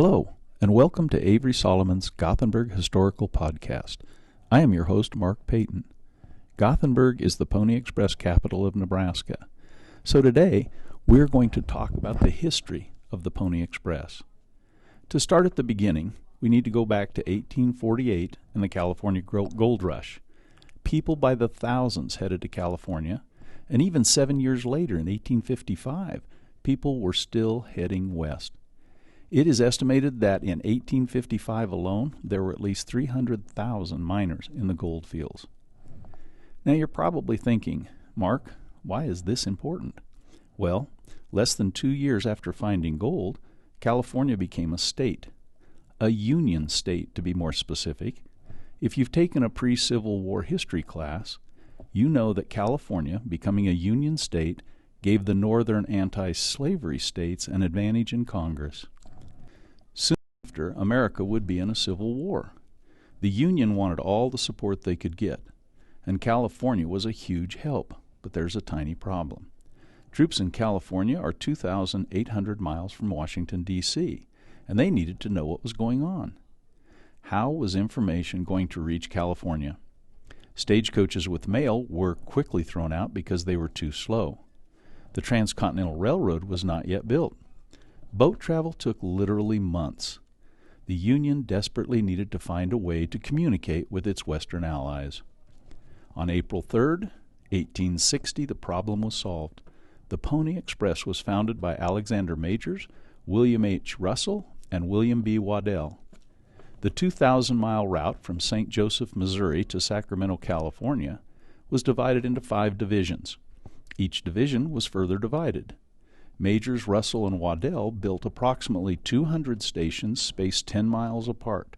Hello, and welcome to Avery Solomon's Gothenburg Historical Podcast. I am your host, Mark Peyton. Gothenburg is the Pony Express capital of Nebraska. So today, we're going to talk about the history of the Pony Express. To start at the beginning, we need to go back to 1848 and the California Gold Rush. People by the thousands headed to California, and even 7 years later, in 1855, people were still heading west. It is estimated that in 1855 alone, there were at least 300,000 miners in the gold fields. Now you're probably thinking, Mark, why is this important? Well, less than 2 years after finding gold, California became a state. A union state, to be more specific. If you've taken a pre-Civil War history class, you know that California, becoming a union state, gave the northern anti-slavery states an advantage in Congress. Soon after, America would be in a civil war. The Union wanted all the support they could get, and California was a huge help, but there's a tiny problem. Troops in California are 2,800 miles from Washington, D.C., and they needed to know what was going on. How was information going to reach California? Stagecoaches with mail were quickly thrown out because they were too slow. The Transcontinental Railroad was not yet built. Boat travel took literally months. The Union desperately needed to find a way to communicate with its Western allies. On April 3rd, 1860, the problem was solved. The Pony Express was founded by Alexander Majors, William H. Russell, and William B. Waddell. The 2,000-mile route from St. Joseph, Missouri to Sacramento, California, was divided into 5 divisions. Each division was further divided. Majors, Russell, and Waddell built approximately 200 stations spaced 10 miles apart.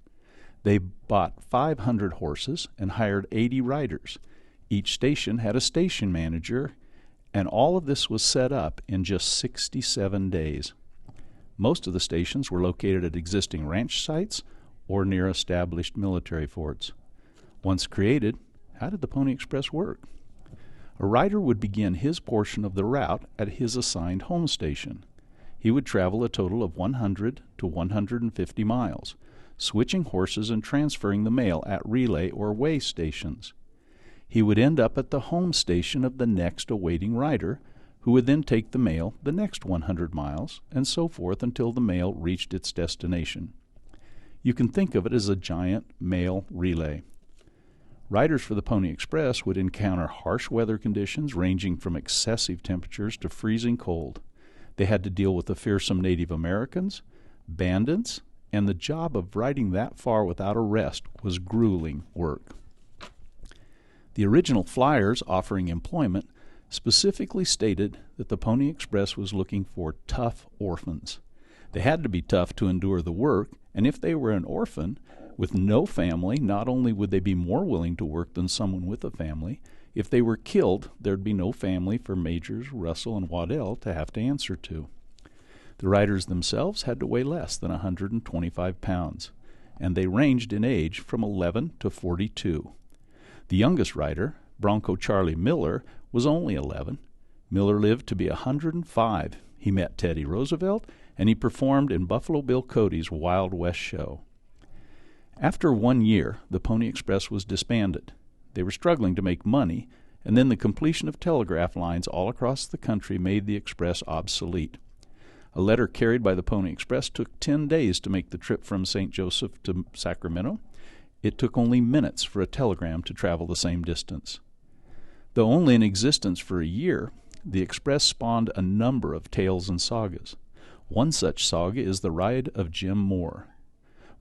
They bought 500 horses and hired 80 riders. Each station had a station manager, and all of this was set up in just 67 days. Most of the stations were located at existing ranch sites or near established military forts. Once created, how did the Pony Express work? A rider would begin his portion of the route at his assigned home station. He would travel a total of 100 to 150 miles, switching horses and transferring the mail at relay or weigh stations. He would end up at the home station of the next awaiting rider, who would then take the mail the next 100 miles, and so forth until the mail reached its destination. You can think of it as a giant mail relay. Riders for the Pony Express would encounter harsh weather conditions ranging from excessive temperatures to freezing cold. They had to deal with the fearsome Native Americans, bandits, and the job of riding that far without a rest was grueling work. The original flyers offering employment specifically stated that the Pony Express was looking for tough orphans. They had to be tough to endure the work, and if they were an orphan with no family, not only would they be more willing to work than someone with a family, if they were killed, there'd be no family for Majors, Russell, and Waddell to have to answer to. The riders themselves had to weigh less than 125 pounds, and they ranged in age from 11 to 42. The youngest rider, Bronco Charlie Miller, was only 11. Miller lived to be 105. He met Teddy Roosevelt, and he performed in Buffalo Bill Cody's Wild West show. After 1 year, the Pony Express was disbanded. They were struggling to make money, and then the completion of telegraph lines all across the country made the Express obsolete. A letter carried by the Pony Express took 10 days to make the trip from St. Joseph to Sacramento. It took only minutes for a telegram to travel the same distance. Though only in existence for a year, the Express spawned a number of tales and sagas. One such saga is the ride of Jim Moore.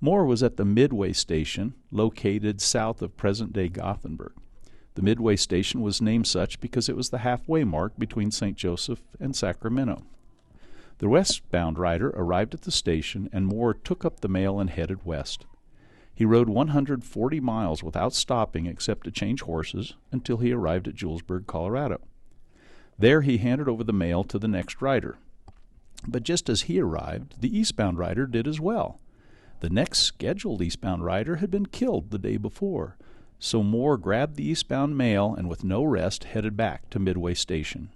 Moore was at the Midway Station, located south of present-day Gothenburg. The Midway Station was named such because it was the halfway mark between St. Joseph and Sacramento. The westbound rider arrived at the station, and Moore took up the mail and headed west. He rode 140 miles without stopping except to change horses until he arrived at Julesburg, Colorado. There he handed over the mail to the next rider. But just as he arrived, the eastbound rider did as well. The next scheduled eastbound rider had been killed the day before, so Moore grabbed the eastbound mail and with no rest headed back to Midway Station.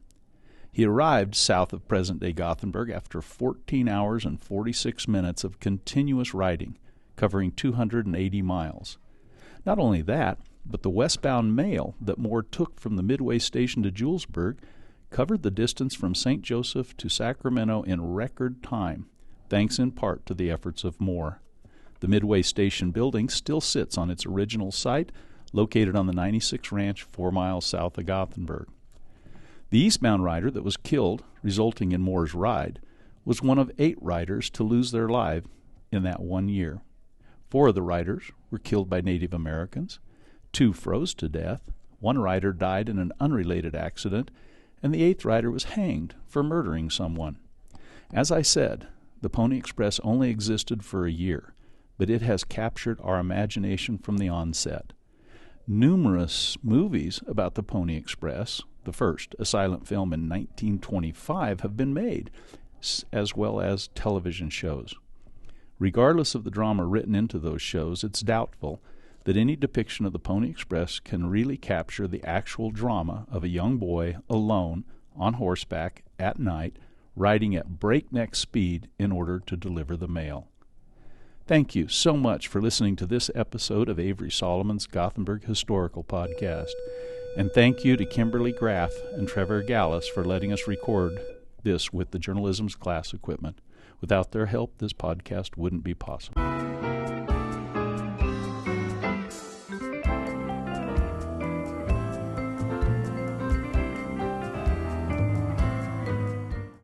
He arrived south of present-day Gothenburg after 14 hours and 46 minutes of continuous riding, covering 280 miles. Not only that, but the westbound mail that Moore took from the Midway Station to Julesburg covered the distance from St. Joseph to Sacramento in record time, thanks in part to the efforts of Moore. The Midway Station building still sits on its original site, located on the 96 Ranch 4 miles south of Gothenburg. The eastbound rider that was killed, resulting in Moore's ride, was one of 8 riders to lose their life in that 1 year. 4 of the riders were killed by Native Americans, 2 froze to death, 1 rider died in an unrelated accident, and the 8th rider was hanged for murdering someone. As I said, the Pony Express only existed for a year, but it has captured our imagination from the onset. Numerous movies about the Pony Express, the first, a silent film in 1925, have been made, as well as television shows. Regardless of the drama written into those shows, it's doubtful that any depiction of the Pony Express can really capture the actual drama of a young boy alone on horseback at night, riding at breakneck speed in order to deliver the mail. Thank you so much for listening to this episode of Avery Solomon's Gothenburg Historical Podcast. And thank you to Kimberly Graff and Trevor Gallus for letting us record this with the journalism's class equipment. Without their help, this podcast wouldn't be possible.